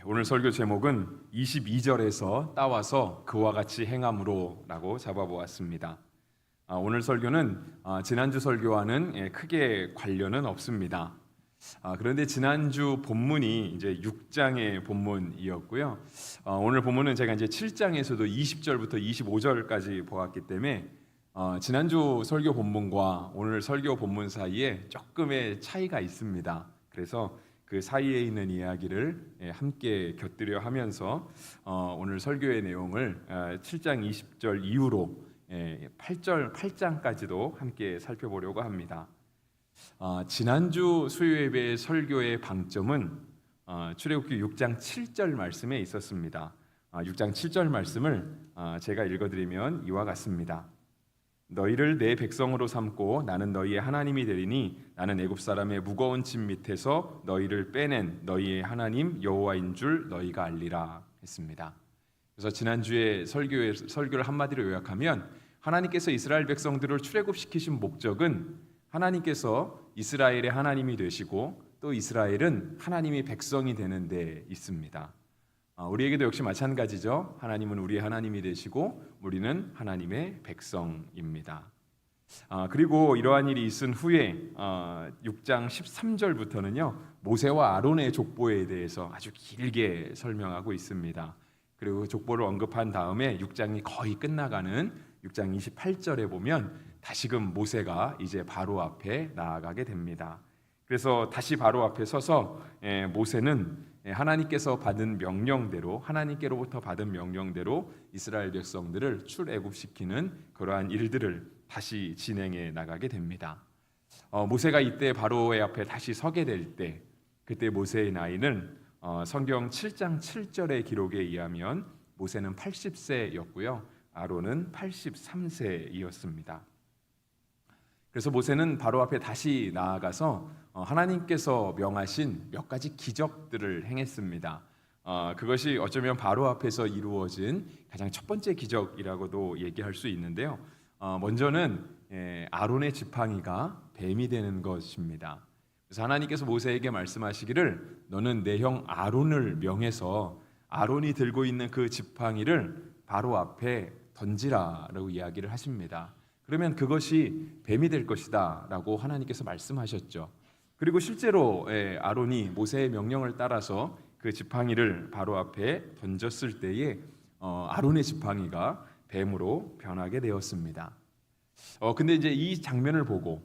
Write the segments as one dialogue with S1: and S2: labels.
S1: 오늘 설교 제목은 22절에서 따와서 그와 같이 행함으로라고 잡아보았습니다. 오늘 설교는 지난주 설교와는 크게 관련은 없습니다. 그런데 지난주 본문이 이제 6장의 본문이었고요. 오늘 본문은 제가 이제 7장에서도 20절부터 25절까지 보았기 때문에 지난주 설교 본문과 오늘 설교 본문 사이에 조금의 차이가 있습니다. 그래서 그 사이에 있는 이야기를 함께 곁들여 하면서 오늘 설교의 내용을 7장 20절 이후로 8장까지도 함께 살펴보려고 합니다. 지난주 수요 예배 설교의 방점은 출애굽기 6장 7절 말씀에 있었습니다. 6장 7절 말씀을 제가 읽어드리면 이와 같습니다. 너희를 내 백성으로 삼고 나는 너희의 하나님이 되리니 나는 애굽 사람의 무거운 짐 밑에서 너희를 빼낸 너희의 하나님 여호와인 줄 너희가 알리라 했습니다. 그래서 지난주에 설교를 한마디로 요약하면 하나님께서 이스라엘 백성들을 출애굽시키신 목적은 하나님께서 이스라엘의 하나님이 되시고 또 이스라엘은 하나님의 백성이 되는 데 있습니다. 우리에게도 역시 마찬가지죠. 하나님은 우리의 하나님이 되시고 우리는 하나님의 백성입니다. 그리고 이러한 일이 있은 후에 6장 13절부터는요 모세와 아론의 족보에 대해서 아주 길게 설명하고 있습니다. 그리고 족보를 언급한 다음에 6장이 거의 끝나가는 6장 28절에 보면 다시금 모세가 이제 바로 앞에 나아가게 됩니다. 그래서 다시 바로 앞에 서서 모세는 하나님께서 받은 명령대로 하나님께로부터 받은 명령대로 이스라엘 백성들을 출애굽시키는 그러한 일들을 다시 진행해 나가게 됩니다. 모세가 이때 바로의 앞에 다시 서게 될 때 그때 모세의 나이는 성경 7장 7절의 기록에 의하면 모세는 80세였고요. 아론은 83세이었습니다. 그래서 모세는 바로 앞에 다시 나아가서 하나님께서 명하신 몇 가지 기적들을 행했습니다. 그것이 어쩌면 바로 앞에서 이루어진 가장 첫 번째 기적이라고도 얘기할 수 있는데요. 먼저는 아론의 지팡이가 뱀이 되는 것입니다. 그래서 하나님께서 모세에게 말씀하시기를 너는 내 형 아론을 명해서 아론이 들고 있는 그 지팡이를 바로 앞에 던지라라고 이야기를 하십니다. 그러면 그것이 뱀이 될 것이다 라고 하나님께서 말씀하셨죠. 그리고 실제로 아론이 모세의 명령을 따라서 그 지팡이를 바로 앞에 던졌을 때에 아론의 지팡이가 뱀으로 변하게 되었습니다. 근데 이제 이 장면을 보고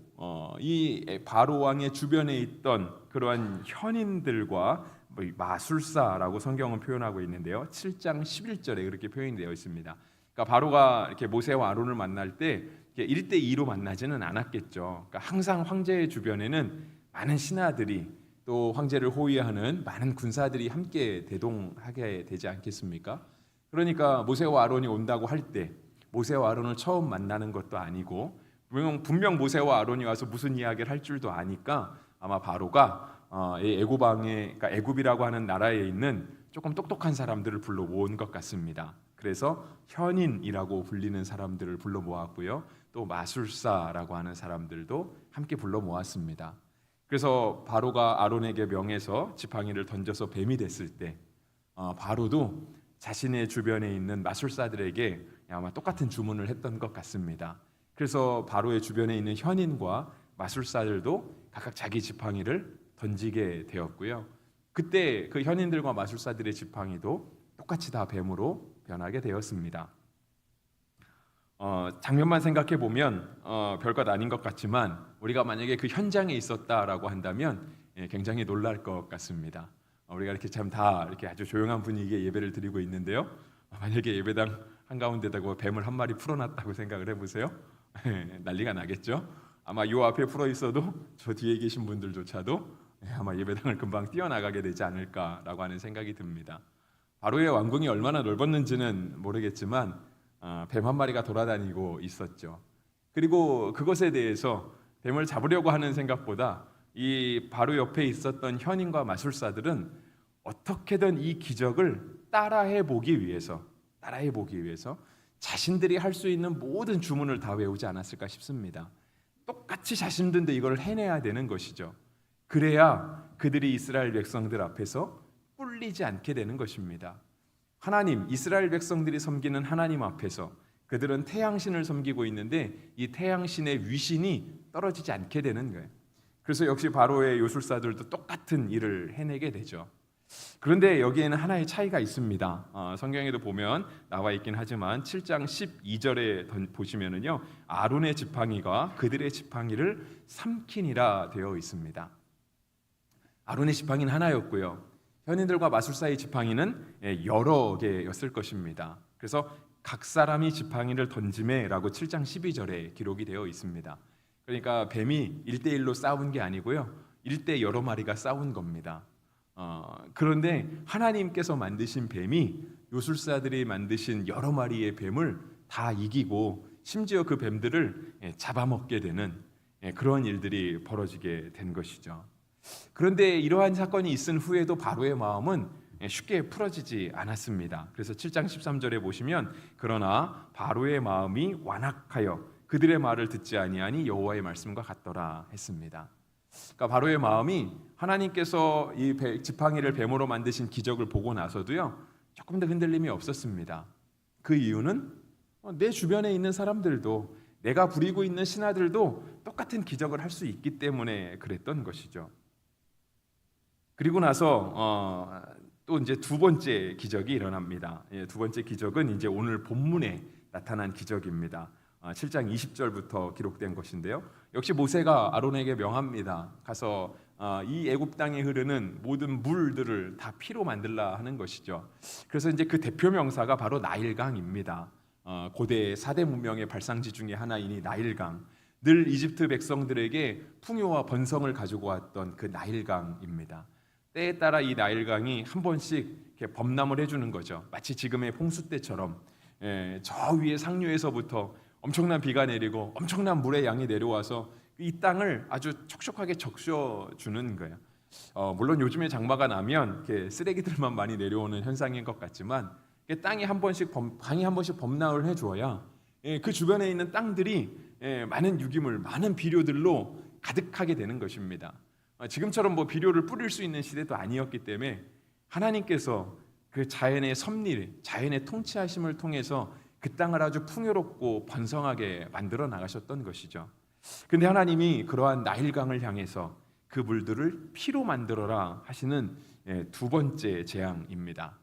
S1: 이 바로 왕의 주변에 있던 그러한 현인들과 마술사라고 성경은 표현하고 있는데요. 7장 11절에 그렇게 표현이 되어 있습니다. 그러니까 바로가 이렇게 모세와 아론을 만날 때 1대2로 만나지는 않았겠죠. 그러니까 항상 황제의 주변에는 많은 신하들이 또 황제를 호위하는 많은 군사들이 함께 대동하게 되지 않겠습니까? 그러니까 모세와 아론이 온다고 할 때 모세와 아론을 처음 만나는 것도 아니고 분명 모세와 아론이 와서 무슨 이야기를 할 줄도 아니까 아마 바로가 애굽 왕의 그러니까 애굽이라고 하는 나라에 있는 조금 똑똑한 사람들을 불러 모은 것 같습니다. 그래서 현인이라고 불리는 사람들을 불러 모았고요. 또 마술사라고 하는 사람들도 함께 불러 모았습니다. 그래서 바로가 아론에게 명해서 지팡이를 던져서 뱀이 됐을 때 바로도 자신의 주변에 있는 마술사들에게 아마 똑같은 주문을 했던 것 같습니다. 그래서 바로의 주변에 있는 현인과 마술사들도 각각 자기 지팡이를 던지게 되었고요. 그때 그 현인들과 마술사들의 지팡이도 똑같이 다 뱀으로 변하게 되었습니다. 장면만 생각해 보면 별것 아닌 것 같지만 우리가 만약에 그 현장에 있었다라고 한다면 굉장히 놀랄 것 같습니다. 우리가 이렇게 참 다 이렇게 아주 조용한 분위기에 예배를 드리고 있는데요. 만약에 예배당 한가운데다가 뱀을 한 마리 풀어놨다고 생각을 해보세요. 난리가 나겠죠. 아마 요 앞에 풀어 있어도 저 뒤에 계신 분들조차도 아마 예배당을 금방 뛰어나가게 되지 않을까라고 하는 생각이 듭니다. 바로의 왕궁이 얼마나 넓었는지는 모르겠지만 뱀 한 마리가 돌아다니고 있었죠. 그리고 그것에 대해서 뱀을 잡으려고 하는 생각보다 이 바로 옆에 있었던 현인과 마술사들은 어떻게든 이 기적을 따라해 보기 위해서 자신들이 할 수 있는 모든 주문을 다 외우지 않았을까 싶습니다. 똑같이 자신들도 이걸 해내야 되는 것이죠. 그래야 그들이 이스라엘 백성들 앞에서 뚫리지 않게 되는 것입니다. 하나님, 이스라엘 백성들이 섬기는 하나님 앞에서 그들은 태양신을 섬기고 있는데 이 태양신의 위신이 떨어지지 않게 되는 거예요. 그래서 역시 바로의 요술사들도 똑같은 일을 해내게 되죠. 그런데 여기에는 하나의 차이가 있습니다. 성경에도 보면 나와 있긴 하지만 7장 12절에 보시면은요, 아론의 지팡이가 그들의 지팡이를 삼키니라 되어 있습니다. 아론의 지팡이는 하나였고요, 현인들과 마술사의 지팡이는 여러 개였을 것입니다. 그래서 각 사람이 지팡이를 던지매라고 7장 12절에 기록이 되어 있습니다. 그러니까 뱀이 1대1로 싸운 게 아니고요, 1대 여러 마리가 싸운 겁니다. 그런데 하나님께서 만드신 뱀이 요술사들이 만드신 여러 마리의 뱀을 다 이기고 심지어 그 뱀들을 잡아먹게 되는 그런 일들이 벌어지게 된 것이죠. 그런데 이러한 사건이 있은 후에도 바로의 마음은 쉽게 풀어지지 않았습니다. 그래서 7장 13절에 보시면 그러나 바로의 마음이 완악하여 그들의 말을 듣지 아니하니 여호와의 말씀과 같더라 했습니다. 그러니까 바로의 마음이 하나님께서 이 지팡이를 뱀으로 만드신 기적을 보고 나서도요, 조금 더 흔들림이 없었습니다. 그 이유는 내 주변에 있는 사람들도, 내가 부리고 있는 신하들도 똑같은 기적을 할 수 있기 때문에 그랬던 것이죠. 그리고 나서 또 이제 두 번째 기적이 일어납니다. 두 번째 기적은 이제 오늘 본문에 나타난 기적입니다. 7장 20절부터 기록된 것인데요, 역시 모세가 아론에게 명합니다. 가서 이 애굽 땅에 흐르는 모든 물들을 다 피로 만들라 하는 것이죠. 그래서 이제 그 대표 명사가 바로 나일강입니다. 고대 4대 문명의 발상지 중에 하나인 이 나일강, 늘 이집트 백성들에게 풍요와 번성을 가지고 왔던 그 나일강입니다. 때에 따라 이 나일강이 한 번씩 이렇게 범람을 해주는 거죠. 마치 지금의 홍수 때처럼 저 위에 상류에서부터 엄청난 비가 내리고 엄청난 물의 양이 내려와서 이 땅을 아주 촉촉하게 적셔주는 거예요. 물론 요즘에 장마가 나면 이렇게 쓰레기들만 많이 내려오는 현상인 것 같지만 땅이 한 번씩 강이 한 번씩 범람을 해주어야 그 주변에 있는 땅들이 많은 유기물, 많은 비료들로 가득하게 되는 것입니다. 지금처럼 뭐 비료를 뿌릴 수 있는 시대도 아니었기 때문에 하나님께서 그 자연의 섭리, 자연의 통치하심을 통해서 그 땅을 아주 풍요롭고 번성하게 만들어 나가셨던 것이죠. 근데 하나님이 그러한 나일강을 향해서 그 물들을 피로 만들어라 하시는 두 번째 재앙입니다.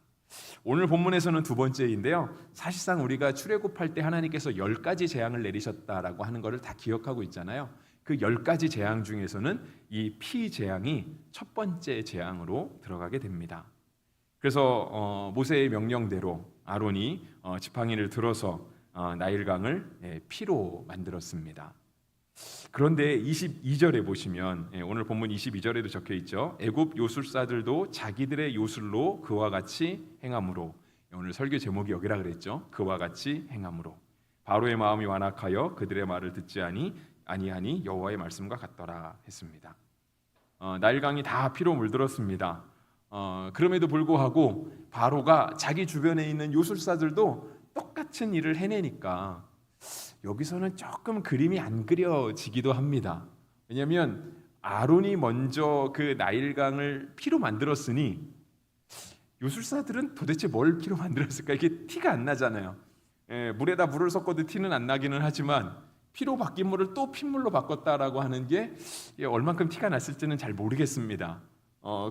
S1: 오늘 본문에서는 두 번째인데요, 사실상 우리가 출애굽할 때 하나님께서 10가지 재앙을 내리셨다라고 하는 것을 다 기억하고 있잖아요. 그 10가지 재앙 중에서는 이 피 재앙이 첫 번째 재앙으로 들어가게 됩니다. 그래서 모세의 명령대로 아론이 지팡이를 들어서 나일강을 피로 만들었습니다. 그런데 22절에 보시면 오늘 본문 22절에도 적혀 있죠. 애굽 요술사들도 자기들의 요술로 그와 같이 행함으로, 오늘 설교 제목이 여기라 그랬죠. 그와 같이 행함으로 바로의 마음이 완악하여 그들의 말을 듣지 아니하니 여호와의 말씀과 같더라 했습니다. 나일강이 다 피로 물들었습니다. 그럼에도 불구하고 바로가 자기 주변에 있는 요술사들도 똑같은 일을 해내니까 여기서는 조금 그림이 안 그려지기도 합니다. 왜냐하면 아론이 먼저 그 나일강을 피로 만들었으니 요술사들은 도대체 뭘 피로 만들었을까? 이게 티가 안 나잖아요. 물에다 물을 섞어도 티는 안 나기는 하지만 피로 바뀐 물을 또 핏물로 바꿨다라고 하는 게 얼만큼 티가 났을지는 잘 모르겠습니다.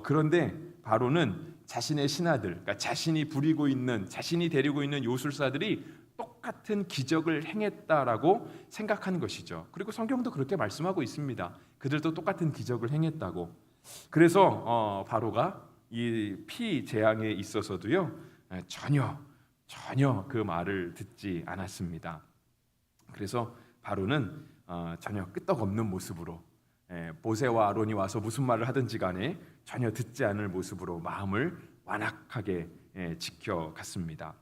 S1: 그런데 바로는 자신의 신하들, 그러니까 자신이 부리고 있는, 자신이 데리고 있는 요술사들이 똑같은 기적을 행했다라고 생각한 것이죠. 그리고 성경도 그렇게 말씀하고 있습니다. 그들도 똑같은 기적을 행했다고. 그래서 바로가 이 피 재앙에 있어서도요, 전혀 그 말을 듣지 않았습니다. 그래서 바로는 전혀 끄떡없는 모습으로, 모세와 아론이 와서 무슨 말을 하든지 간에 전혀 듣지 않을 모습으로 마음을 완악하게 지켜갔습니다.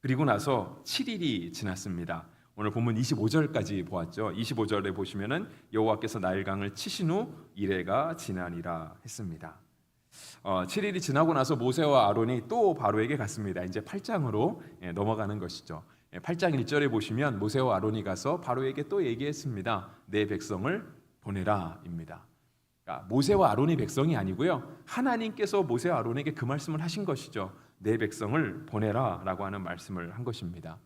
S1: 그리고 나서 7일이 지났습니다. 오늘 본문 25절까지 보았죠. 25절에 보시면은 여호와께서 나일강을 치신 후 이레가 지나니라 했습니다. 7일이 지나고 나서 모세와 아론이 또 바로에게 갔습니다. 이제 8장으로 넘어가는 것이죠. 8장 1절에 보시면 모세와 아론이 가서 바로에게 또 얘기했습니다. 내 백성을 보내라입니다. 그러니까 모세와 아론의 백성이 아니고요. 하나님께서 모세와 아론에게 그 말씀을 하신 것이죠. 내 백성을 보내라라고 하는 말씀을 한 것입니다.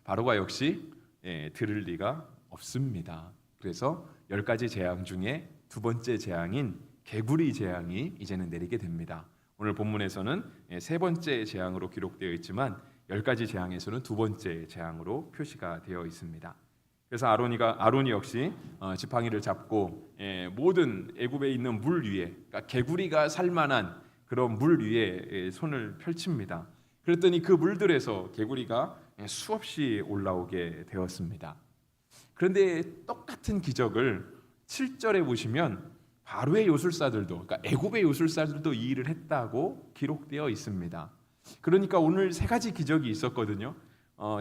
S1: 바로가 역시 들을 리가 없습니다. 그래서 10가지 재앙 중에 두 번째 재앙인 개구리 재앙이 이제는 내리게 됩니다. 오늘 본문에서는 세 번째 재앙으로 기록되어 있지만 10가지 재앙에서는 두 번째 재앙으로 표시가 되어 있습니다. 그래서 아론이 역시 지팡이를 잡고 모든 애굽에 있는 물 위에, 그러니까 개구리가 살만한 그런 물 위에 손을 펼칩니다. 그랬더니 그 물들에서 개구리가 수없이 올라오게 되었습니다. 그런데 똑같은 기적을 7절에 보시면 바로의 요술사들도, 그러니까 애굽의 요술사들도 이 일을 했다고 기록되어 있습니다. 그러니까 오늘 세 가지 기적이 있었거든요.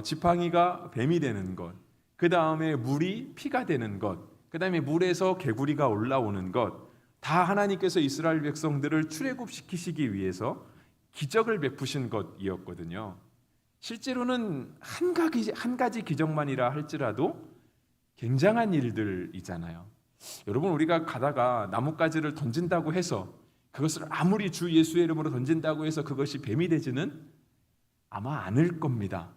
S1: 지팡이가 뱀이 되는 것, 그 다음에 물이 피가 되는 것, 그 다음에 물에서 개구리가 올라오는 것, 다 하나님께서 이스라엘 백성들을 출애굽시키시기 위해서 기적을 베푸신 것이었거든요. 실제로는 한 가지 기적만이라 할지라도 굉장한 일들이잖아요. 여러분, 우리가 가다가 나뭇가지를 던진다고 해서 그것을 아무리 주 예수의 이름으로 던진다고 해서 그것이 뱀이 되지는 아마 않을 겁니다.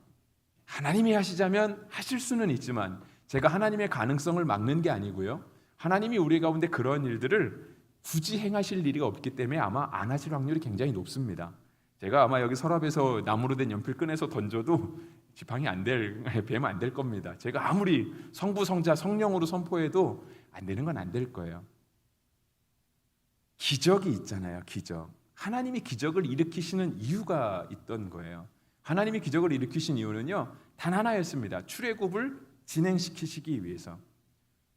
S1: 하나님이 하시자면 하실 수는 있지만 제가 하나님의 가능성을 막는 게 아니고요. 하나님이 우리 가운데 그런 일들을 굳이 행하실 일이 없기 때문에 아마 안 하실 확률이 굉장히 높습니다. 제가 아마 여기 서랍에서 나무로 된 연필 꺼내서 던져도 지팡이 뱀 안 될 겁니다. 제가 아무리 성부, 성자, 성령으로 선포해도 안 되는 건 안 될 거예요. 기적이 있잖아요. 기적. 하나님이 기적을 일으키시는 이유가 있던 거예요. 하나님이 기적을 일으키신 이유는요, 단 하나였습니다. 출애굽을 진행시키시기 위해서.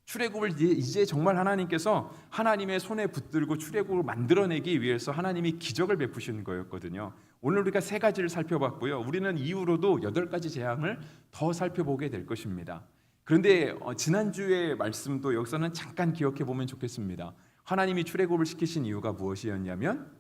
S1: 출애굽을 이제 정말 하나님께서 하나님의 손에 붙들고 출애굽을 만들어내기 위해서 하나님이 기적을 베푸시는 거였거든요. 오늘 우리가 세 가지를 살펴봤고요. 우리는 이후로도 8가지 재앙을 더 살펴보게 될 것입니다. 그런데 지난주의 말씀도 여기서는 잠깐 기억해 보면 좋겠습니다. 하나님이 출애굽을 시키신 이유가 무엇이었냐면,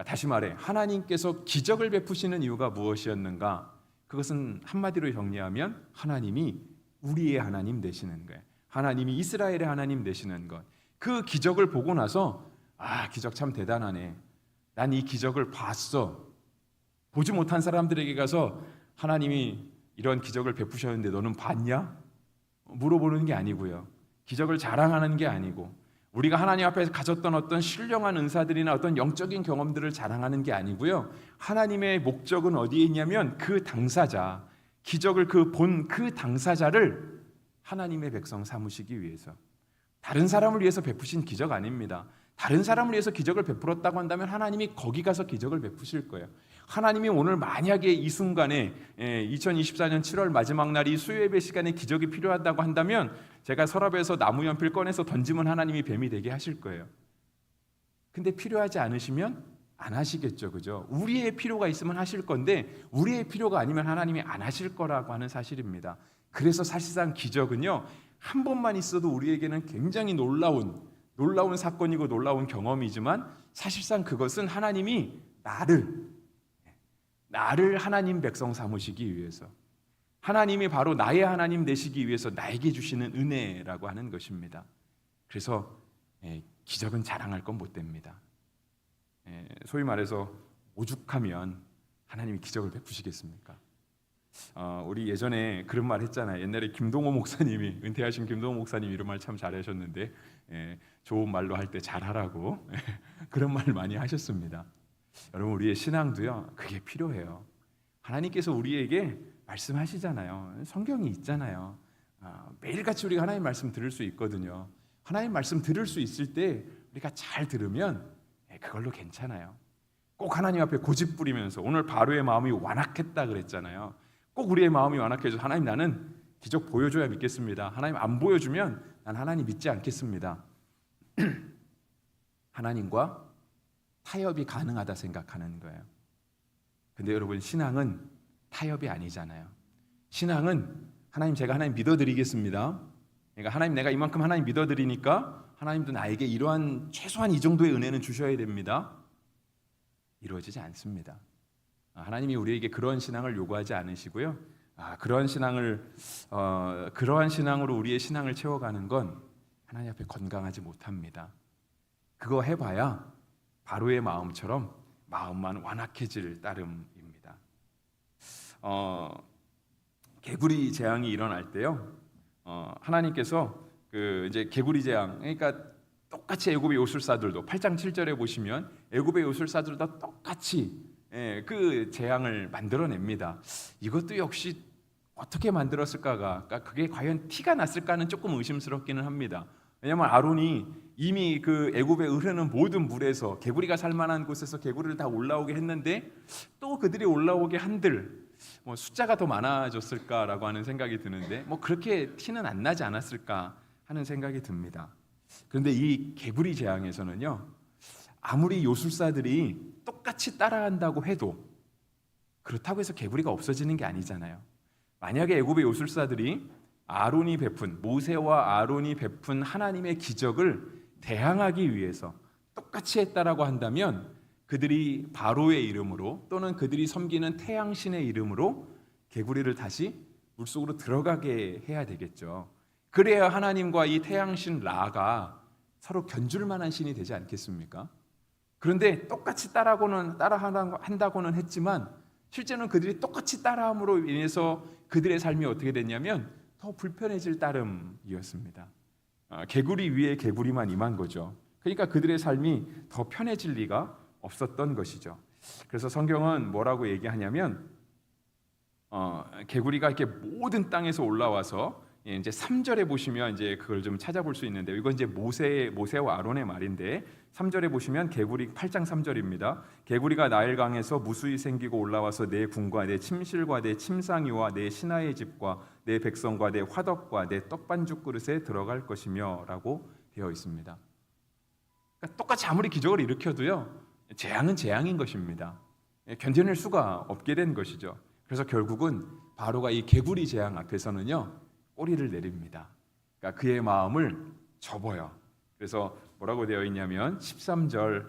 S1: 다시 말해 하나님께서 기적을 베푸시는 이유가 무엇이었는가? 그것은 한마디로 정리하면 하나님이 우리의 하나님 되시는 거예요. 하나님이 이스라엘의 하나님 되시는 것. 그 기적을 보고 나서 기적 참 대단하네. 난 이 기적을 봤어. 보지 못한 사람들에게 가서 하나님이 이런 기적을 베푸셨는데 너는 봤냐? 물어보는 게 아니고요. 기적을 자랑하는 게 아니고, 우리가 하나님 앞에서 가졌던 어떤 신령한 은사들이나 어떤 영적인 경험들을 자랑하는 게 아니고요. 하나님의 목적은 어디에 있냐면 그 당사자, 기적을 본 그 당사자를 하나님의 백성 삼으시기 위해서. 다른 사람을 위해서 베푸신 기적 아닙니다. 다른 사람을 위해서 기적을 베풀었다고 한다면 하나님이 거기 가서 기적을 베푸실 거예요. 하나님이 오늘 만약에 이 순간에 2024년 7월 마지막 날 이 수요예배 시간에 기적이 필요하다고 한다면 제가 서랍에서 나무 연필 꺼내서 던지면 하나님이 뱀이 되게 하실 거예요. 근데 필요하지 않으시면 안 하시겠죠, 그죠? 우리의 필요가 있으면 하실 건데 우리의 필요가 아니면 하나님이 안 하실 거라고 하는 사실입니다. 그래서 사실상 기적은요, 한 번만 있어도 우리에게는 굉장히 놀라운 사건이고 놀라운 경험이지만 사실상 그것은 하나님이 나를 하나님 백성 삼으시기 위해서, 하나님이 바로 나의 하나님 되시기 위해서 나에게 주시는 은혜라고 하는 것입니다. 그래서 기적은 자랑할 건 못 됩니다. 소위 말해서 오죽하면 하나님이 기적을 베푸시겠습니까? 우리 예전에 그런 말 했잖아요. 옛날에 김동호 목사님이, 은퇴하신 김동호 목사님 이런 말 참 잘하셨는데, 좋은 말로 할 때 잘하라고 그런 말 많이 하셨습니다. 여러분, 우리의 신앙도요, 그게 필요해요. 하나님께서 우리에게 말씀하시잖아요. 성경이 있잖아요. 매일같이 우리가 하나님 말씀 들을 수 있거든요. 하나님 말씀 들을 수 있을 때 우리가 잘 들으면 그걸로 괜찮아요. 꼭 하나님 앞에 고집 부리면서, 오늘 바로의 마음이 완악했다 그랬잖아요. 꼭 우리의 마음이 완악해져 하나님, 나는 기적 보여줘야 믿겠습니다. 하나님 안 보여주면 난 하나님 믿지 않겠습니다. 하나님과 타협이 가능하다 생각하는 거예요. 근데 여러분, 신앙은 타협이 아니잖아요. 신앙은 하나님, 제가 하나님 믿어드리겠습니다. 그러니까 하나님, 내가 이만큼 하나님 믿어드리니까 하나님도 나에게 이러한 최소한 이 정도의 은혜는 주셔야 됩니다. 이루어지지 않습니다. 하나님이 우리에게 그런 신앙을 요구하지 않으시고요. 그러한 신앙으로 우리의 신앙을 채워가는 건 하나님 앞에 건강하지 못합니다. 그거 해봐야 바로의 마음처럼 마음만 완악해질 따름입니다. 개구리 재앙이 일어날 때요, 하나님께서 이제 개구리 재앙, 그러니까 똑같이 애굽의 요술사들도 8장 7절에 보시면 애굽의 요술사들도 똑같이 그 재앙을 만들어냅니다. 이것도 역시 어떻게 만들었을까가, 그게 과연 티가 났을까는 조금 의심스럽기는 합니다. 왜냐하면 아론이 이미 그 애굽에 흐르는 모든 물에서 개구리가 살만한 곳에서 개구리를 다 올라오게 했는데 또 그들이 올라오게 한들 숫자가 더 많아졌을까라고 하는 생각이 드는데 그렇게 티는 안 나지 않았을까 하는 생각이 듭니다. 그런데 이 개구리 재앙에서는요, 아무리 요술사들이 똑같이 따라한다고 해도 그렇다고 해서 개구리가 없어지는 게 아니잖아요. 만약에 애굽의 요술사들이 모세와 아론이 베푼 하나님의 기적을 대항하기 위해서 똑같이 했다라고 한다면 그들이 바로의 이름으로 또는 그들이 섬기는 태양신의 이름으로 개구리를 다시 물속으로 들어가게 해야 되겠죠. 그래야 하나님과 이 태양신 라가 서로 견줄 만한 신이 되지 않겠습니까? 그런데 똑같이 따라한다고는 했지만 실제는 그들이 똑같이 따라함으로 인해서 그들의 삶이 어떻게 됐냐면 더 불편해질 따름이었습니다. 개구리 위에 개구리만 임한 거죠. 그러니까 그들의 삶이 더 편해질 리가 없었던 것이죠. 그래서 성경은 뭐라고 얘기하냐면 개구리가 이렇게 모든 땅에서 올라와서 이제 3절에 보시면 이제 그걸 좀 찾아볼 수 있는데, 이건 이제 모세와 아론의 말인데 3절에 보시면 개구리 8장 3절입니다. 개구리가 나일강에서 무수히 생기고 올라와서 내 궁과 내 침실과 내 침상이와 내 신하의 집과 내 백성과 내 화덕과 내 떡반죽 그릇에 들어갈 것이며라고 되어 있습니다. 그러니까 똑같이 아무리 기적을 일으켜도요, 재앙은 재앙인 것입니다. 견뎌낼 수가 없게 된 것이죠. 그래서 결국은 바로가 이 개구리 재앙 앞에서는요, 꼬리를 내립니다. 그러니까 그의 마음을 접어요. 그래서 뭐라고 되어 있냐면 13절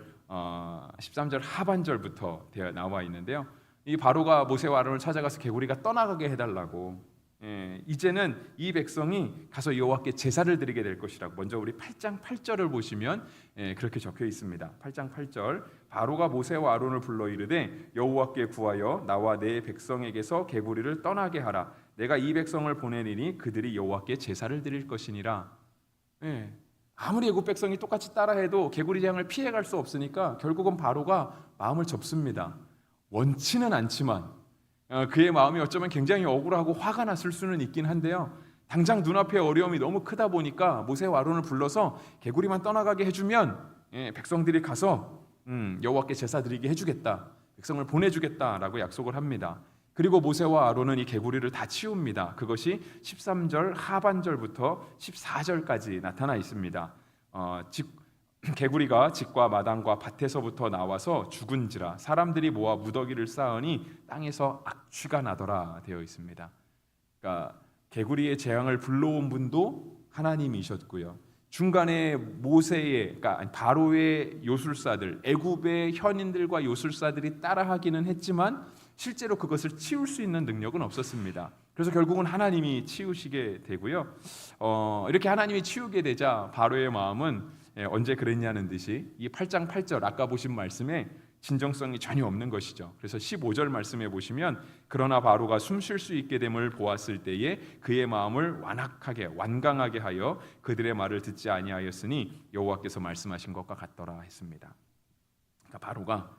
S1: 하반절부터 나와 있는데요. 이 바로가 모세와 아론을 찾아가서 개구리가 떠나가게 해달라고, 이제는 이 백성이 가서 여호와께 제사를 드리게 될 것이라고. 먼저 우리 8장 8절을 보시면 그렇게 적혀 있습니다. 8장 8절, 바로가 모세와 아론을 불러 이르되 여호와께 구하여 나와 내 백성에게서 개구리를 떠나게 하라. 내가 이 백성을 보내리니 그들이 여호와께 제사를 드릴 것이니라. 아무리 애굽 백성이 똑같이 따라해도 개구리 재앙을 피해갈 수 없으니까 결국은 바로가 마음을 접습니다. 원치는 않지만 그의 마음이 어쩌면 굉장히 억울하고 화가 났을 수는 있긴 한데요, 당장 눈앞에 어려움이 너무 크다 보니까 모세와 아론을 불러서 개구리만 떠나가게 해주면 백성들이 가서 여호와께 제사 드리게 해주겠다, 백성을 보내주겠다라고 약속을 합니다. 그리고 모세와 아론은 이 개구리를 다 치웁니다. 그것이 13절 하반절부터 14절까지 나타나 있습니다. 개구리가 집과 마당과 밭에서부터 나와서 죽은지라 사람들이 모아 무더기를 쌓으니 땅에서 악취가 나더라 되어 있습니다. 그러니까 개구리의 재앙을 불러온 분도 하나님이셨고요, 중간에 그러니까 바로의 요술사들, 애굽의 현인들과 요술사들이 따라하기는 했지만 실제로 그것을 치울 수 있는 능력은 없었습니다. 그래서 결국은 하나님이 치우시게 되고요. 이렇게 하나님이 치우게 되자 바로의 마음은 언제 그랬냐는 듯이 이 8장 8절 아까 보신 말씀에 진정성이 전혀 없는 것이죠. 그래서 15절 말씀에 보시면 그러나 바로가 숨 쉴 수 있게 됨을 보았을 때에 그의 마음을 완강하게 하여 그들의 말을 듣지 아니하였으니 여호와께서 말씀하신 것과 같더라 했습니다. 그러니까 바로가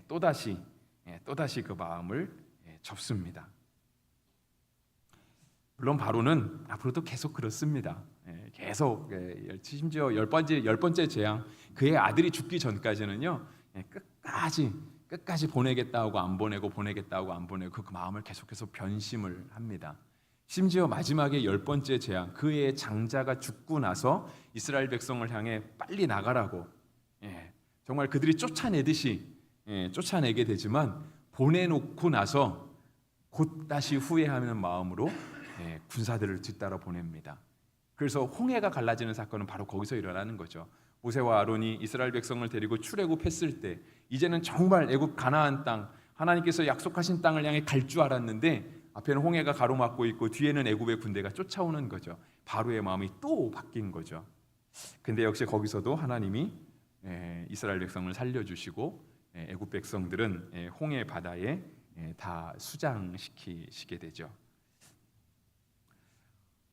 S1: 또다시 그 마음을 접습니다. 물론 바로는 앞으로도 계속 그렇습니다. 계속 심지어 열 번째 재앙, 그의 아들이 죽기 전까지는요, 끝까지 보내겠다 하고 안 보내고 보내겠다 하고 안 보내고 그 마음을 계속해서 변심을 합니다. 심지어 마지막에 10번째 재앙, 그의 장자가 죽고 나서 이스라엘 백성을 향해 빨리 나가라고 정말 그들이 쫓아내듯이 쫓아내게 되지만 보내놓고 나서 곧 다시 후회하는 마음으로 군사들을 뒤따라 보냅니다. 그래서 홍해가 갈라지는 사건은 바로 거기서 일어나는 거죠. 모세와 아론이 이스라엘 백성을 데리고 출애굽했을 때 이제는 정말 애굽 가나안 땅, 하나님께서 약속하신 땅을 향해 갈 줄 알았는데 앞에는 홍해가 가로막고 있고 뒤에는 애굽의 군대가 쫓아오는 거죠. 바로의 마음이 또 바뀐 거죠. 근데 역시 거기서도 하나님이 이스라엘 백성을 살려주시고 애굽 백성들은 홍해 바다에 다 수장시키시게 되죠.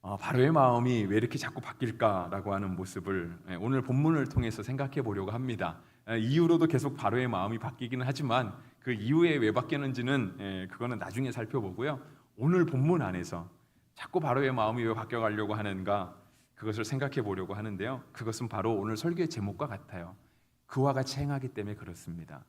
S1: 바로의 마음이 왜 이렇게 자꾸 바뀔까라고 하는 모습을 오늘 본문을 통해서 생각해 보려고 합니다. 이후로도 계속 바로의 마음이 바뀌기는 하지만 그 이후에 왜 바뀌었는지는 그거는 나중에 살펴보고요. 오늘 본문 안에서 자꾸 바로의 마음이 왜 바뀌어가려고 하는가, 그것을 생각해 보려고 하는데요. 그것은 바로 오늘 설교의 제목과 같아요. 그와 같이 행하기 때문에 그렇습니다.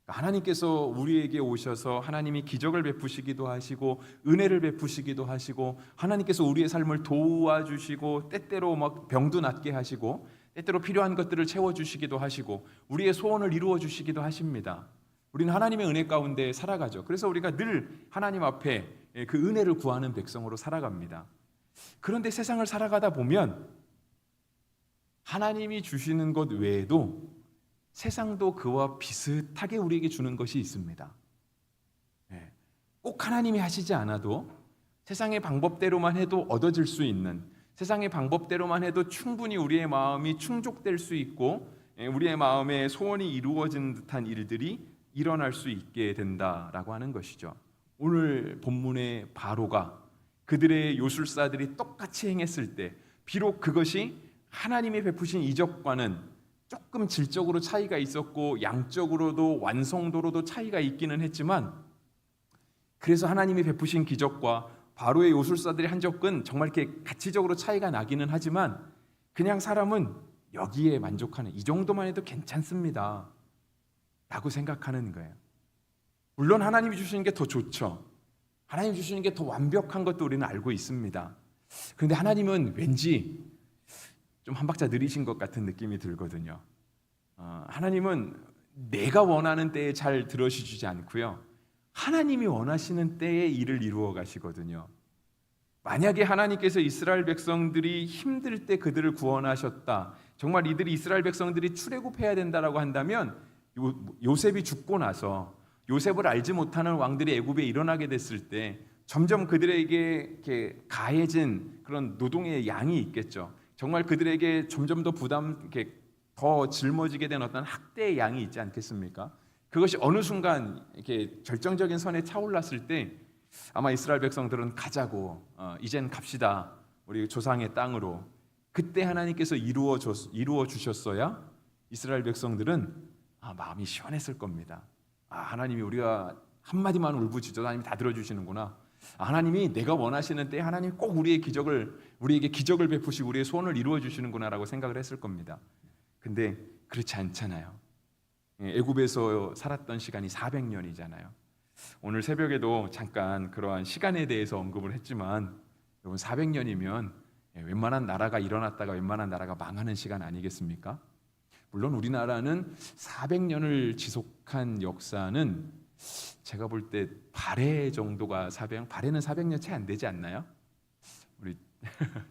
S1: 하나님께서 우리에게 오셔서 하나님이 기적을 베푸시기도 하시고 은혜를 베푸시기도 하시고 하나님께서 우리의 삶을 도와주시고 때때로 막 병도 낫게 하시고 때때로 필요한 것들을 채워주시기도 하시고 우리의 소원을 이루어 주시기도 하십니다. 우리는 하나님의 은혜 가운데 살아가죠. 그래서 우리가 늘 하나님 앞에 그 은혜를 구하는 백성으로 살아갑니다. 그런데 세상을 살아가다 보면 하나님이 주시는 것 외에도 세상도 그와 비슷하게 우리에게 주는 것이 있습니다. 꼭 하나님이 하시지 않아도 세상의 방법대로만 해도 얻어질 수 있는, 세상의 방법대로만 해도 충분히 우리의 마음이 충족될 수 있고 우리의 마음의 소원이 이루어진 듯한 일들이 일어날 수 있게 된다라고 하는 것이죠. 오늘 본문의 바로가 그들의 요술사들이 똑같이 행했을 때 비록 그것이 하나님이 베푸신 이적과는 조금 질적으로 차이가 있었고 양적으로도 완성도로도 차이가 있기는 했지만, 그래서 하나님이 베푸신 기적과 바로의 요술사들의 한 적은 정말 이렇게 가치적으로 차이가 나기는 하지만 그냥 사람은 여기에 만족하는, 이 정도만 해도 괜찮습니다 라고 생각하는 거예요. 물론 하나님이 주시는 게 더 좋죠. 하나님이 주시는 게 더 완벽한 것도 우리는 알고 있습니다. 그런데 하나님은 왠지 좀 한 박자 느리신 것 같은 느낌이 들거든요. 하나님은 내가 원하는 때에 잘 들어주지 않고요, 하나님이 원하시는 때에 일을 이루어 가시거든요. 만약에 하나님께서 이스라엘 백성들이 힘들 때 그들을 구원하셨다, 정말 이들이 이스라엘 백성들이 출애굽해야 된다라고 한다면 요셉이 죽고 나서 요셉을 알지 못하는 왕들이 애굽에 일어나게 됐을 때 점점 그들에게 이렇게 가해진 그런 노동의 양이 있겠죠. 정말 그들에게 점점 더 이렇게 더 짊어지게 된 어떤 학대의 양이 있지 않겠습니까? 그것이 어느 순간 이렇게 절정적인 선에 차올랐을 때 아마 이스라엘 백성들은 가자고, 이젠 갑시다, 우리 조상의 땅으로. 그때 하나님께서 이루어 주셨어야 이스라엘 백성들은 마음이 시원했을 겁니다. 하나님이 우리가 한마디만 울부짖어도 하나님이 다 들어주시는구나. 하나님이 내가 원하시는 때 하나님이 꼭 우리에게 기적을 베푸시고 우리의 소원을 이루어 주시는구나라고 생각을 했을 겁니다. 근데 그렇지 않잖아요. 애굽에서 살았던 시간이 400년이잖아요. 오늘 새벽에도 잠깐 그러한 시간에 대해서 언급을 했지만, 여러분 400년이면 웬만한 나라가 일어났다가 웬만한 나라가 망하는 시간 아니겠습니까? 물론 우리나라는 400년을 지속한 역사는 제가 볼 때 발해 정도가 발해는 400년 채 안 되지 않나요? 우리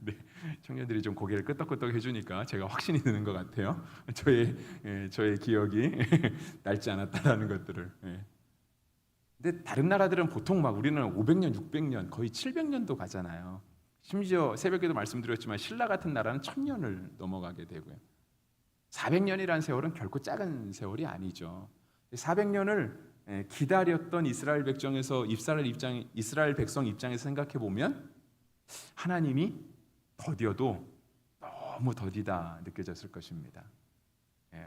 S1: 네, 청년들이 좀 고개를 끄덕끄덕 해주니까 제가 확신이 드는 것 같아요. 저의 기억이 낡지 않았다라는 것들을. 근데 다른 나라들은 보통 우리는 500년, 600년, 거의 700년도 가잖아요. 심지어 새벽에도 말씀드렸지만 신라 같은 나라는 1000년을 넘어가게 되고요. 400년이라는 세월은 결코 작은 세월이 아니죠. 400년을 기다렸던 이스라엘 백성 입장에서 생각해 보면 하나님이 더뎌도 너무 더디다 느껴졌을 것입니다.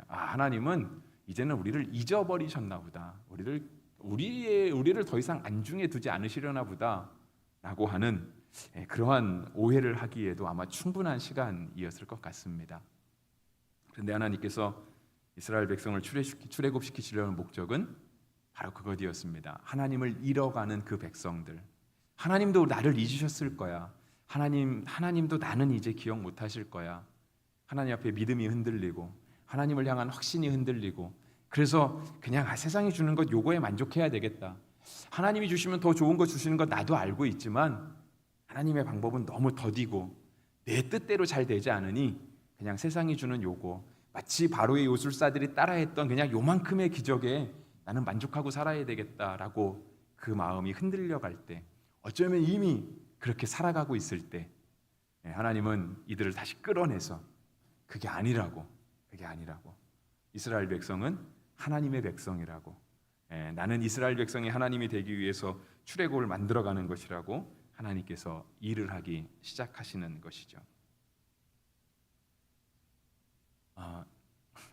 S1: 하나님은 이제는 우리를 잊어버리셨나 보다, 우리를 더 이상 안중에 두지 않으시려나 보다라고 하는 그러한 오해를 하기에도 아마 충분한 시간이었을 것 같습니다. 그런데 하나님께서 이스라엘 백성을 출애굽시키시려는 목적은 바로 그것이었습니다. 하나님을 잃어가는 그 백성들, 하나님도 나를 잊으셨을 거야, 하나님도 나는 이제 기억 못하실 거야, 하나님 앞에 믿음이 흔들리고 하나님을 향한 확신이 흔들리고, 그래서 그냥 세상이 주는 것 요거에 만족해야 되겠다, 하나님이 주시면 더 좋은 거 주시는 거 나도 알고 있지만 하나님의 방법은 너무 더디고 내 뜻대로 잘 되지 않으니 그냥 세상이 주는 요거, 마치 바로의 요술사들이 따라했던 그냥 요만큼의 기적에 나는 만족하고 살아야 되겠다라고 그 마음이 흔들려 갈 때, 어쩌면 이미 그렇게 살아가고 있을 때 하나님은 이들을 다시 끌어내서 그게 아니라고 이스라엘 백성은 하나님의 백성이라고, 나는 이스라엘 백성이 하나님이 되기 위해서 출애굽을 만들어가는 것이라고 하나님께서 일을 하기 시작하시는 것이죠.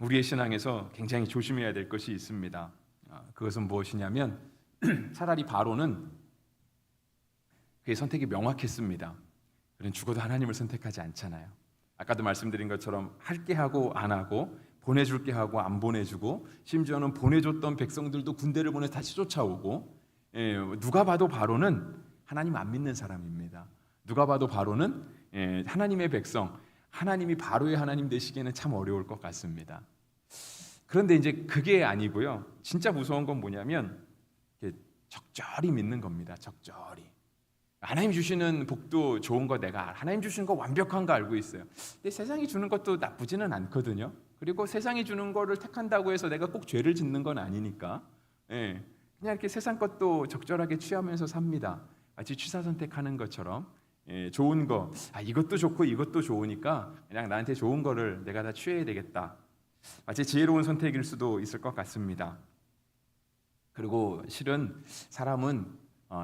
S1: 우리의 신앙에서 굉장히 조심해야 될 것이 있습니다. 그것은 무엇이냐면 차라리 바로는 그의 선택이 명확했습니다. 그는 죽어도 하나님을 선택하지 않잖아요. 아까도 말씀드린 것처럼 할게 하고 안 하고, 보내줄게 하고 안 보내주고, 심지어는 보내줬던 백성들도 군대를 보내 다시 쫓아오고, 누가 봐도 바로는 하나님 안 믿는 사람입니다. 누가 봐도 바로는 하나님의 백성, 하나님이 바로의 하나님 되시기에는 참 어려울 것 같습니다. 그런데 이제 그게 아니고요. 진짜 무서운 건 뭐냐면 적절히 믿는 겁니다. 적절히. 하나님 주시는 복도 좋은 거 내가 하나님 주시는 거 완벽한 거 알고 있어요. 근데 세상이 주는 것도 나쁘지는 않거든요. 그리고 세상이 주는 거를 택한다고 해서 내가 꼭 죄를 짓는 건 아니니까 그냥 이렇게 세상 것도 적절하게 취하면서 삽니다. 마치 취사 선택하는 것처럼 좋은 거, 이것도 좋고 이것도 좋으니까 그냥 나한테 좋은 거를 내가 다 취해야 되겠다. 마치 지혜로운 선택일 수도 있을 것 같습니다. 그리고 실은 사람은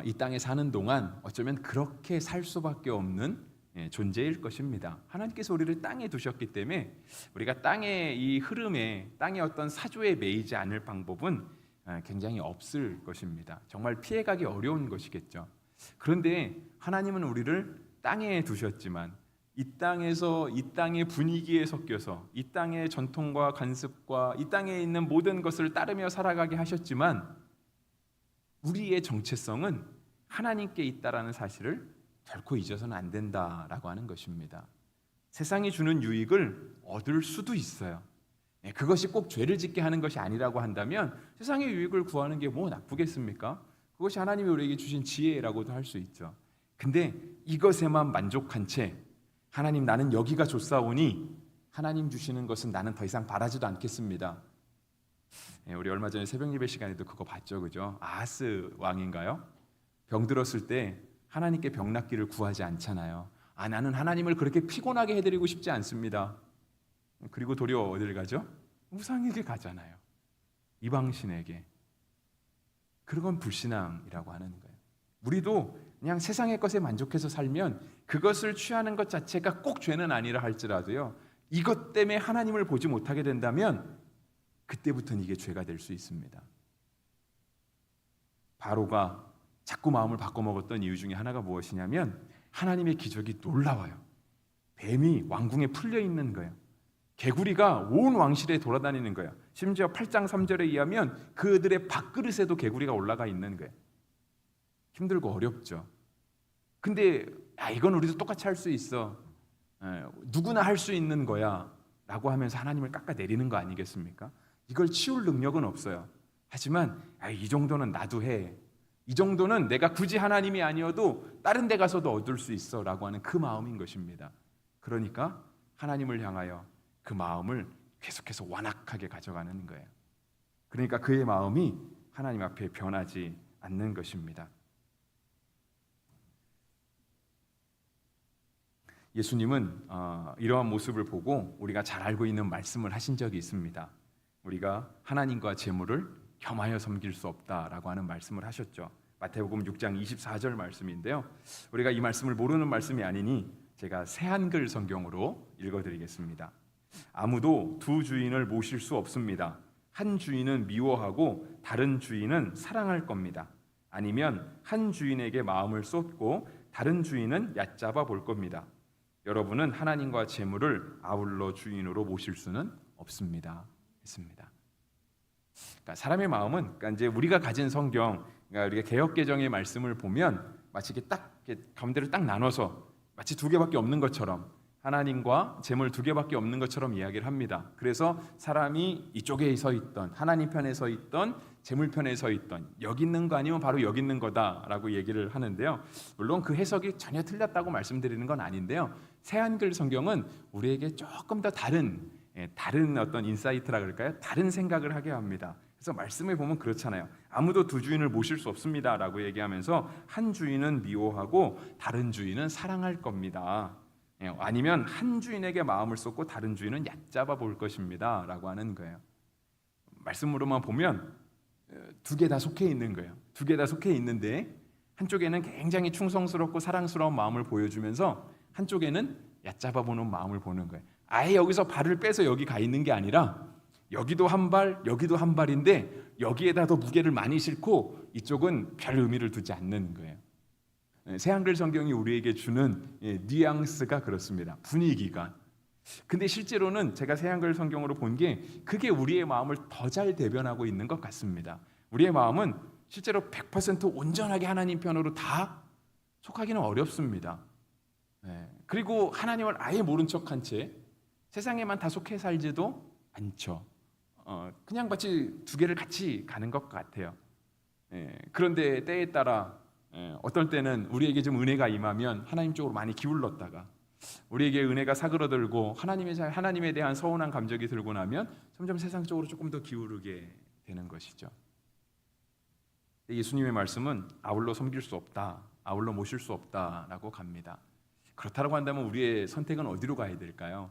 S1: 이 땅에 사는 동안 어쩌면 그렇게 살 수밖에 없는 존재일 것입니다. 하나님께서 우리를 땅에 두셨기 때문에 우리가 땅의 이 흐름에, 땅의 어떤 사조에 매이지 않을 방법은 굉장히 없을 것입니다. 정말 피해가기 어려운 것이겠죠. 그런데 하나님은 우리를 땅에 두셨지만 이 땅에서 이 땅의 분위기에 섞여서 이 땅의 전통과 관습과 이 땅에 있는 모든 것을 따르며 살아가게 하셨지만 우리의 정체성은 하나님께 있다라는 사실을 결코 잊어서는 안 된다라고 하는 것입니다. 세상이 주는 유익을 얻을 수도 있어요. 그것이 꼭 죄를 짓게 하는 것이 아니라고 한다면 세상의 유익을 구하는 게 뭐 나쁘겠습니까? 그것이 하나님이 우리에게 주신 지혜라고도 할 수 있죠. 근데 이것에만 만족한 채 하나님 나는 여기가 좋사오니 하나님 주시는 것은 나는 더 이상 바라지도 않겠습니다. 우리 얼마 전에 새벽 예배 시간에도 그거 봤죠, 그죠? 아하스 왕인가요? 병들었을 때 하나님께 병 낫기를 구하지 않잖아요. 나는 하나님을 그렇게 피곤하게 해드리고 싶지 않습니다. 그리고 도리어 어딜 가죠? 우상에게 가잖아요. 이방신에게. 그건 불신앙이라고 하는 거예요. 우리도 그냥 세상의 것에 만족해서 살면 그것을 취하는 것 자체가 꼭 죄는 아니라 할지라도요, 이것 때문에 하나님을 보지 못하게 된다면 그때부터는 이게 죄가 될 수 있습니다. 바로가 자꾸 마음을 바꿔먹었던 이유 중에 하나가 무엇이냐면 하나님의 기적이 놀라워요. 뱀이 왕궁에 풀려 있는 거예요. 개구리가 온 왕실에 돌아다니는 거예요. 심지어 8장 3절에 의하면 그들의 밥그릇에도 개구리가 올라가 있는 거예요. 힘들고 어렵죠. 근데 이건 우리도 똑같이 할 수 있어, 누구나 할 수 있는 거야 라고 하면서 하나님을 깎아내리는 거 아니겠습니까? 이걸 치울 능력은 없어요. 하지만 이 정도는 나도 해, 이 정도는 내가 굳이 하나님이 아니어도 다른 데 가서도 얻을 수 있어 라고 하는 그 마음인 것입니다. 그러니까 하나님을 향하여 그 마음을 계속해서 완악하게 가져가는 거예요. 그러니까 그의 마음이 하나님 앞에 변하지 않는 것입니다. 예수님은 이러한 모습을 보고 우리가 잘 알고 있는 말씀을 하신 적이 있습니다. 우리가 하나님과 재물을 겸하여 섬길 수 없다라고 하는 말씀을 하셨죠. 마태복음 6장 24절 말씀인데요. 우리가 이 말씀을 모르는 말씀이 아니니 제가 새 한글 성경으로 읽어드리겠습니다. 아무도 두 주인을 모실 수 없습니다. 한 주인은 미워하고 다른 주인은 사랑할 겁니다. 아니면 한 주인에게 마음을 쏟고 다른 주인은 얕잡아 볼 겁니다. 여러분은 하나님과 재물을 아울러 주인으로 모실 수는 없습니다. 했습니다. 그러니까 사람의 마음은, 그러니까 이제 우리가 가진 성경, 그러니까 우리가 개역개정의 말씀을 보면 마치 이렇게 딱 이렇게 가운데를 딱 나눠서 마치 두 개밖에 없는 것처럼, 하나님과 재물 두 개밖에 없는 것처럼 이야기를 합니다. 그래서 사람이 이쪽에 서 있던, 하나님 편에 서 있던, 재물 편에 서 있던, 여기 있는 거 아니면 바로 여기 있는 거다라고 얘기를 하는데요. 물론 그 해석이 전혀 틀렸다고 말씀드리는 건 아닌데요. 새한글 성경은 우리에게 조금 더 다른 어떤 인사이트라 그럴까요? 다른 생각을 하게 합니다. 그래서 말씀을 보면 그렇잖아요. 아무도 두 주인을 모실 수 없습니다라고 얘기하면서 한 주인은 미워하고 다른 주인은 사랑할 겁니다. 아니면 한 주인에게 마음을 쏟고 다른 주인은 얕잡아 볼 것입니다 라고 하는 거예요. 말씀으로만 보면 두 개 다 속해 있는 거예요. 두 개 다 속해 있는데 한쪽에는 굉장히 충성스럽고 사랑스러운 마음을 보여주면서 한쪽에는 얕잡아보는 마음을 보는 거예요. 아예 여기서 발을 빼서 여기 가 있는 게 아니라 여기도 한 발, 여기도 한 발인데 여기에다 더 무게를 많이 싣고 이쪽은 별 의미를 두지 않는 거예요. 새한글 성경이 우리에게 주는 뉘앙스가 그렇습니다. 분위기가. 근데 실제로는 제가 새한글 성경으로 본 게 그게 우리의 마음을 더 잘 대변하고 있는 것 같습니다. 우리의 마음은 실제로 100% 온전하게 하나님 편으로 다 속하기는 어렵습니다. 그리고 하나님을 아예 모른 척한 채 세상에만 다 속해 살지도 않죠. 그냥 마치 두 개를 같이 가는 것 같아요. 그런데 때에 따라 어떨 때는 우리에게 좀 은혜가 임하면 하나님 쪽으로 많이 기울었다가 우리에게 은혜가 사그러들고 하나님에 대한 서운한 감정이 들고 나면 점점 세상 쪽으로 조금 더 기울게 되는 것이죠. 예수님의 말씀은 아울러 섬길 수 없다, 아울러 모실 수 없다라고 갑니다. 그렇다고 한다면 우리의 선택은 어디로 가야 될까요?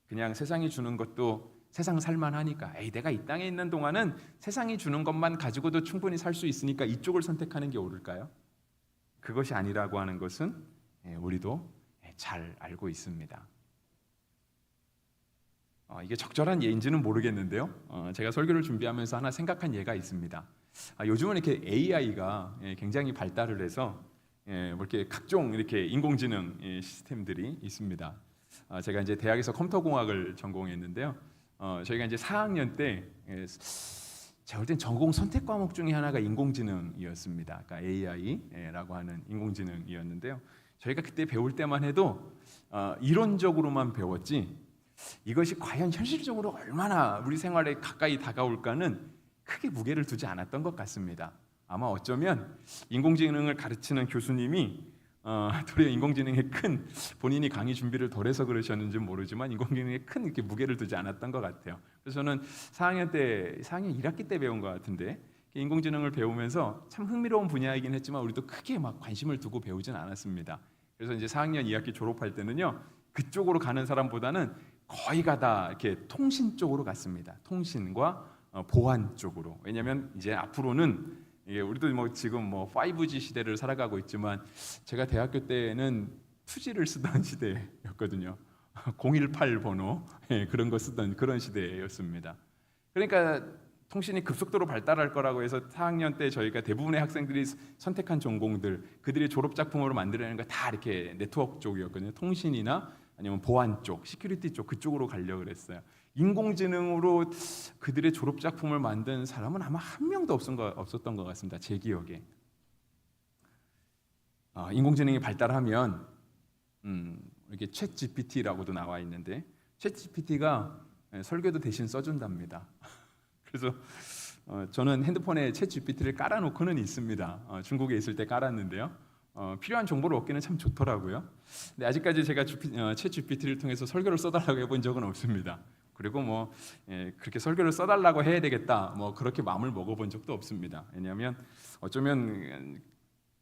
S1: 그냥 세상이 주는 것도 세상 살만하니까 내가 이 땅에 있는 동안은 세상이 주는 것만 가지고도 충분히 살 수 있으니까 이쪽을 선택하는 게 옳을까요? 그것이 아니라고 하는 것은 우리도 잘 알고 있습니다. 이게 적절한 예인지는 모르겠는데요. 제가 설교를 준비하면서 하나 생각한 예가 있습니다. 요즘은 이렇게 AI가 굉장히 발달을 해서 이렇게 각종 이렇게 인공지능 시스템들이 있습니다. 제가 이제 대학에서 컴퓨터공학을 전공했는데요. 저희가 이제 4학년 때 제가 볼 땐 전공 선택 과목 중에 하나가 인공지능이었습니다. 그러니까 AI라고 하는 인공지능이었는데요. 저희가 그때 배울 때만 해도 이론적으로만 배웠지 이것이 과연 현실적으로 얼마나 우리 생활에 가까이 다가올까는 크게 무게를 두지 않았던 것 같습니다. 아마 어쩌면 인공지능을 가르치는 교수님이 도리어 인공지능에 큰 본인이 강의 준비를 덜해서 그러셨는지 모르지만 인공지능에 큰 이렇게 무게를 두지 않았던 것 같아요. 그래서 저는 4학년 1학기 때 배운 것 같은데 인공지능을 배우면서 참 흥미로운 분야이긴 했지만 우리도 크게 막 관심을 두고 배우진 않았습니다. 그래서 이제 4학년 2학기 졸업할 때는요 그쪽으로 가는 사람보다는 거의가 다 이렇게 통신 쪽으로 갔습니다. 통신과 보안 쪽으로. 왜냐하면 이제 앞으로는 우리도 지금 5G 시대를 살아가고 있지만 제가 대학교 때는 2G를 쓰던 시대였거든요. 018 번호 그런 거 쓰던 그런 시대였습니다. 그러니까 통신이 급속도로 발달할 거라고 해서 4학년 때 저희가 대부분의 학생들이 선택한 전공들 그들이 졸업 작품으로 만들어내는 거 다 이렇게 네트워크 쪽이었거든요. 통신이나 아니면 보안 쪽, 시큐리티 쪽 그쪽으로 가려고 그랬어요. 인공지능으로 그들의 졸업 작품을 만든 사람은 아마 한 명도 없었던 것 같습니다. 제 기억에. 인공지능이 발달하면 이렇게 챗 GPT라고도 나와 있는데 챗 GPT가 설교도 대신 써준답니다. 그래서 저는 핸드폰에 챗 GPT를 깔아놓고는 있습니다. 중국에 있을 때 깔았는데요. 필요한 정보를 얻기는 참 좋더라고요. 근데 아직까지 제가 챗 GPT를 통해서 설교를 써달라고 해본 적은 없습니다. 그리고 그렇게 설교를 써달라고 해야 되겠다 그렇게 마음을 먹어본 적도 없습니다. 왜냐하면 어쩌면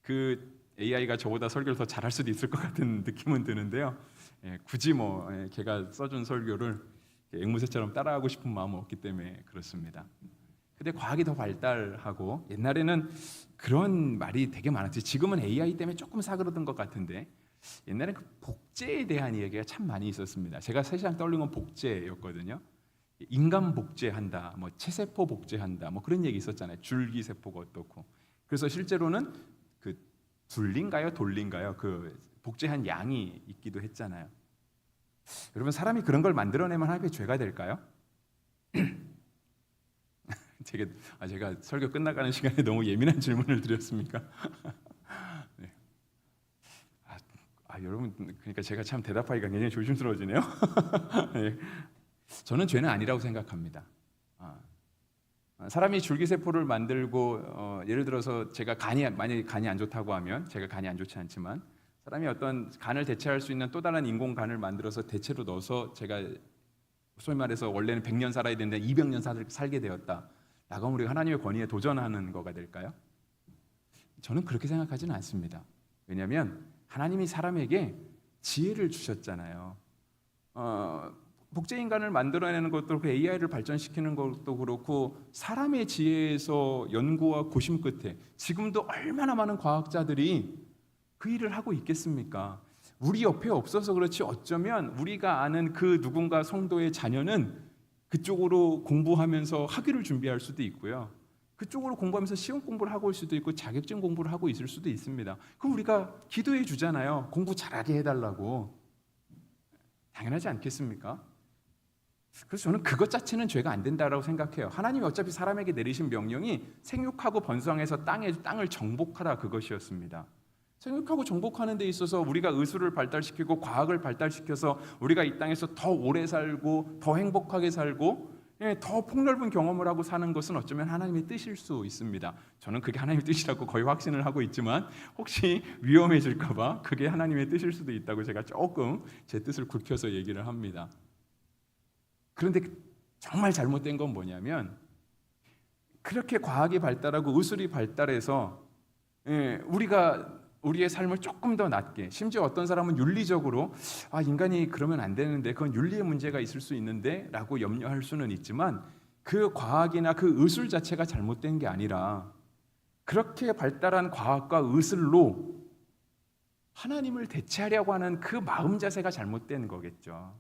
S1: 그 AI가 저보다 설교를 더 잘할 수도 있을 것 같은 느낌은 드는데요. 굳이 걔가 써준 설교를 앵무새처럼 따라하고 싶은 마음은 없기 때문에 그렇습니다. 근데 과학이 더 발달하고 옛날에는 그런 말이 되게 많았지. 지금은 AI 때문에 조금 사그러든 것 같은데 옛날에 그 복제에 대한 이야기가 참 많이 있었습니다. 제가 세상 떠올린 건 복제였거든요. 인간 복제한다, 체세포 복제한다, 그런 얘기 있었잖아요. 줄기세포가 어떻고. 그래서 실제로는 그 둘린가요, 돌린가요? 그 복제한 양이 있기도 했잖아요. 여러분 사람이 그런 걸 만들어내면 하나님의 죄가 될까요? 제가 설교 끝나가는 시간에 너무 예민한 질문을 드렸습니까? 네. 여러분 그러니까 제가 참 대답하기가 굉장히 조심스러워지네요. 네. 저는 죄는 아니라고 생각합니다. 사람이 줄기세포를 만들고 예를 들어서 제가 만약에 간이 안 좋다고 하면 제가 간이 안 좋지 않지만 사람이 어떤 간을 대체할 수 있는 또 다른 인공 간을 만들어서 대체로 넣어서 제가 소위 말해서 원래는 100년 살아야 되는데 200년 살게 되었다. 라고 하면 우리가 하나님의 권위에 도전하는 거가 될까요? 저는 그렇게 생각하지는 않습니다. 왜냐하면 하나님이 사람에게 지혜를 주셨잖아요. 복제 인간을 만들어내는 것도 그렇고 AI를 발전시키는 것도 그렇고 사람의 지혜에서 연구와 고심 끝에 지금도 얼마나 많은 과학자들이 그 일을 하고 있겠습니까? 우리 옆에 없어서 그렇지 어쩌면 우리가 아는 그 누군가 성도의 자녀는 그쪽으로 공부하면서 학위를 준비할 수도 있고요. 그쪽으로 공부하면서 시험 공부를 하고 올 수도 있고 자격증 공부를 하고 있을 수도 있습니다. 그럼 우리가 기도해 주잖아요. 공부 잘하게 해달라고. 당연하지 않겠습니까? 그래서 저는 그것 자체는 죄가 안 된다라고 생각해요. 하나님이 어차피 사람에게 내리신 명령이 생육하고 번성해서 땅을 정복하라 그것이었습니다. 생육하고 정복하는 데 있어서 우리가 의술을 발달시키고 과학을 발달시켜서 우리가 이 땅에서 더 오래 살고 더 행복하게 살고 더 폭넓은 경험을 하고 사는 것은 어쩌면 하나님의 뜻일 수 있습니다. 저는 그게 하나님의 뜻이라고 거의 확신을 하고 있지만 혹시 위험해질까 봐 그게 하나님의 뜻일 수도 있다고 제가 조금 제 뜻을 굽혀서 얘기를 합니다. 그런데 정말 잘못된 건 뭐냐면 그렇게 과학이 발달하고 의술이 발달해서 우리의 삶을 조금 더 낫게, 심지어 어떤 사람은 윤리적으로 인간이 그러면 안 되는데 그건 윤리의 문제가 있을 수 있는데 라고 염려할 수는 있지만 그 과학이나 그 의술 자체가 잘못된 게 아니라 그렇게 발달한 과학과 의술로 하나님을 대체하려고 하는 그 마음 자세가 잘못된 거겠죠.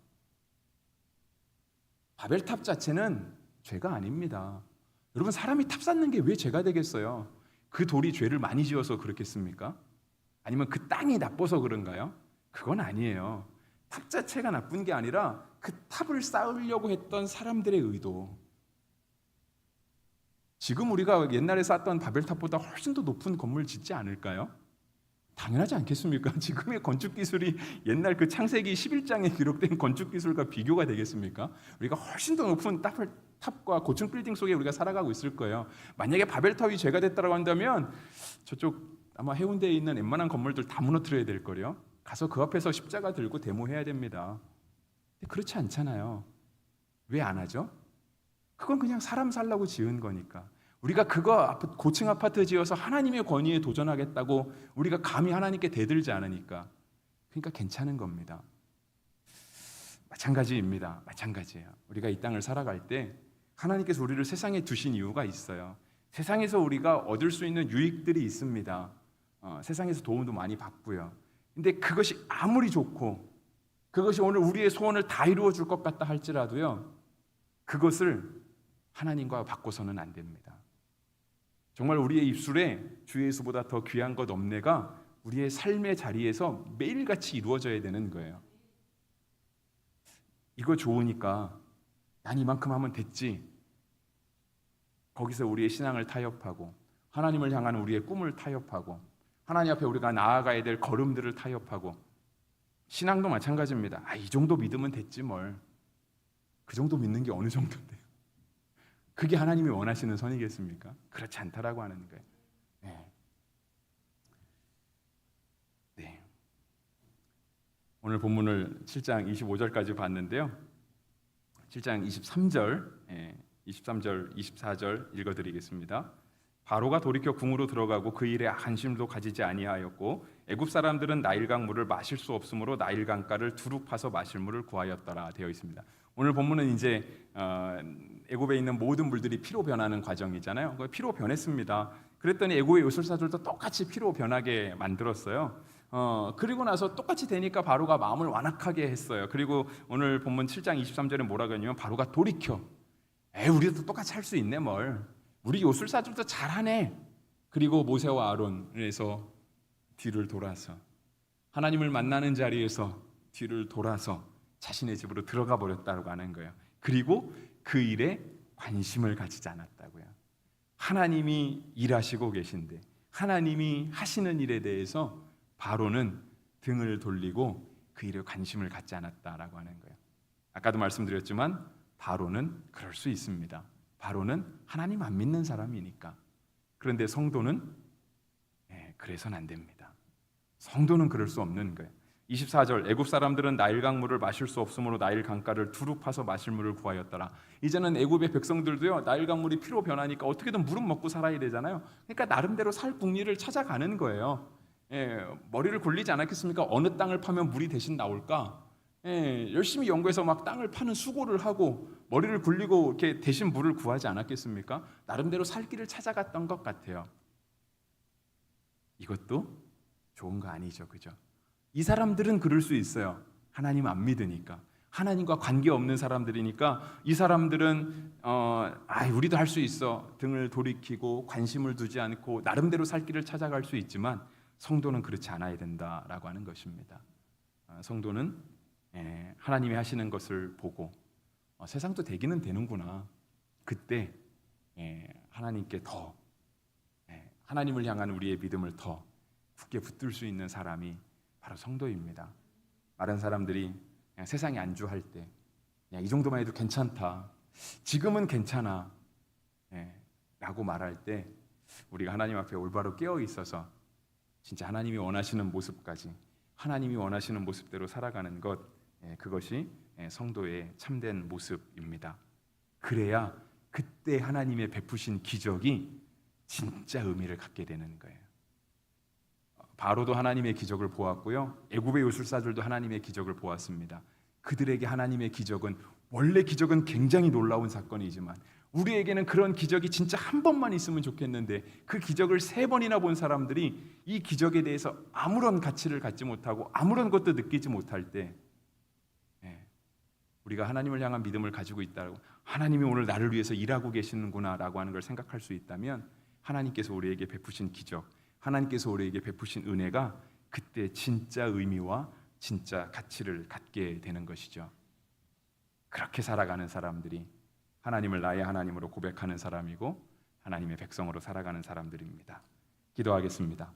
S1: 바벨탑 자체는 죄가 아닙니다. 여러분, 사람이 탑 쌓는 게 왜 죄가 되겠어요? 그 돌이 죄를 많이 지어서 그렇겠습니까? 아니면 그 땅이 나빠서 그런가요? 그건 아니에요. 탑 자체가 나쁜 게 아니라 그 탑을 쌓으려고 했던 사람들의 의도. 지금 우리가 옛날에 쌓았던 바벨탑보다 훨씬 더 높은 건물 짓지 않을까요? 당연하지 않겠습니까? 지금의 건축 기술이 옛날 그 창세기 11장에 기록된 건축 기술과 비교가 되겠습니까? 우리가 훨씬 더 높은 탑과 고층 빌딩 속에 우리가 살아가고 있을 거예요. 만약에 바벨탑이 죄가 됐다고 한다면 저쪽 아마 해운대에 있는 웬만한 건물들 다 무너뜨려야 될 거예요. 가서 그 앞에서 십자가 들고 데모해야 됩니다. 근데 그렇지 않잖아요. 왜 안 하죠? 그건 그냥 사람 살라고 지은 거니까. 우리가 그거 고층 아파트 지어서 하나님의 권위에 도전하겠다고 우리가 감히 하나님께 대들지 않으니까. 그러니까 괜찮은 겁니다. 마찬가지입니다. 마찬가지예요. 우리가 이 땅을 살아갈 때 하나님께서 우리를 세상에 두신 이유가 있어요. 세상에서 우리가 얻을 수 있는 유익들이 있습니다. 세상에서 도움도 많이 받고요. 근데 그것이 아무리 좋고 그것이 오늘 우리의 소원을 다 이루어 줄 것 같다 할지라도요, 그것을 하나님과 바꿔서는 안 됩니다. 정말 우리의 입술에 주 예수보다 더 귀한 것 없네가 우리의 삶의 자리에서 매일같이 이루어져야 되는 거예요. 이거 좋으니까 난 이만큼 하면 됐지. 거기서 우리의 신앙을 타협하고 하나님을 향한 우리의 꿈을 타협하고 하나님 앞에 우리가 나아가야 될 걸음들을 타협하고, 신앙도 마찬가지입니다. 이 정도 믿으면 됐지 뭘. 그 정도 믿는 게 어느 정도인데요. 그게 하나님이 원하시는 선이겠습니까? 그렇지 않다라고 하는 거예요. 네. 오늘 본문을 7장 25절까지 봤는데요. 7장 23절, 24절 읽어드리겠습니다. 바로가 돌이켜 궁으로 들어가고 그 일에 관심도 가지지 아니하였고 애굽 사람들은 나일강 물을 마실 수 없으므로 나일강가를 두루 파서 마실 물을 구하였더라 되어 있습니다. 오늘 본문은 이제 애굽에 있는 모든 물들이 피로 변하는 과정이잖아요. 피로 변했습니다. 그랬더니 애굽의 요술사들도 똑같이 피로 변하게 만들었어요. 그리고 나서 똑같이 되니까 바로가 마음을 완악하게 했어요. 그리고 오늘 본문 7장 23절에 뭐라고 하냐면 바로가 돌이켜, 우리도 똑같이 할 수 있네 뭘, 우리 요술사들도 잘하네. 그리고 모세와 아론에서 뒤를 돌아서 하나님을 만나는 자리에서 뒤를 돌아서 자신의 집으로 들어가 버렸다고 하는 거예요. 그리고 그 일에 관심을 가지지 않았다고요. 하나님이 일하시고 계신데 하나님이 하시는 일에 대해서 바로는 등을 돌리고 그 일에 관심을 갖지 않았다라고 하는 거예요. 아까도 말씀드렸지만 바로는 그럴 수 있습니다. 바로는 하나님 안 믿는 사람이니까. 그런데 성도는 그래서는 안 됩니다. 성도는 그럴 수 없는 거예요. 24절, 애굽 사람들은 나일강 물을 마실 수 없으므로 나일 강가를 두루 파서 마실 물을 구하였더라. 이제는 애굽의 백성들도요, 나일강 물이 피로 변하니까 어떻게든 물은 먹고 살아야 되잖아요. 그러니까 나름대로 살 궁리를 찾아가는 거예요. 머리를 굴리지 않았겠습니까? 어느 땅을 파면 물이 대신 나올까? 열심히 연구해서 막 땅을 파는 수고를 하고 머리를 굴리고 이렇게 대신 물을 구하지 않았겠습니까? 나름대로 살 길을 찾아갔던 것 같아요. 이것도 좋은 거 아니죠, 그죠? 이 사람들은 그럴 수 있어요. 하나님 안 믿으니까, 하나님과 관계 없는 사람들이니까 이 사람들은 우리도 할 수 있어 등을 돌이키고 관심을 두지 않고 나름대로 살 길을 찾아갈 수 있지만 성도는 그렇지 않아야 된다라고 하는 것입니다. 성도는 하나님이 하시는 것을 보고 세상도 되기는 되는구나. 그때 하나님께 더 하나님을 향한 우리의 믿음을 더 굳게 붙들 수 있는 사람이 바로 성도입니다. 많은 사람들이 그냥 세상이 안주할 때 이 정도만 해도 괜찮다, 지금은 괜찮아 라고 말할 때 우리가 하나님 앞에 올바로 깨어 있어서 진짜 하나님이 원하시는 모습까지, 하나님이 원하시는 모습대로 살아가는 것, 그것이 성도의 참된 모습입니다. 그래야 그때 하나님의 베푸신 기적이 진짜 의미를 갖게 되는 거예요. 바로도 하나님의 기적을 보았고요, 애굽의 요술사들도 하나님의 기적을 보았습니다. 그들에게 하나님의 기적은, 원래 기적은 굉장히 놀라운 사건이지만 우리에게는 그런 기적이 진짜 한 번만 있으면 좋겠는데 그 기적을 3번이나 본 사람들이 이 기적에 대해서 아무런 가치를 갖지 못하고 아무런 것도 느끼지 못할 때 우리가 하나님을 향한 믿음을 가지고 있다고, 하나님이 오늘 나를 위해서 일하고 계시는구나 라고 하는 걸 생각할 수 있다면 하나님께서 우리에게 베푸신 기적, 하나님께서 우리에게 베푸신 은혜가 그때 진짜 의미와 진짜 가치를 갖게 되는 것이죠. 그렇게 살아가는 사람들이 하나님을 나의 하나님으로 고백하는 사람이고 하나님의 백성으로 살아가는 사람들입니다. 기도하겠습니다.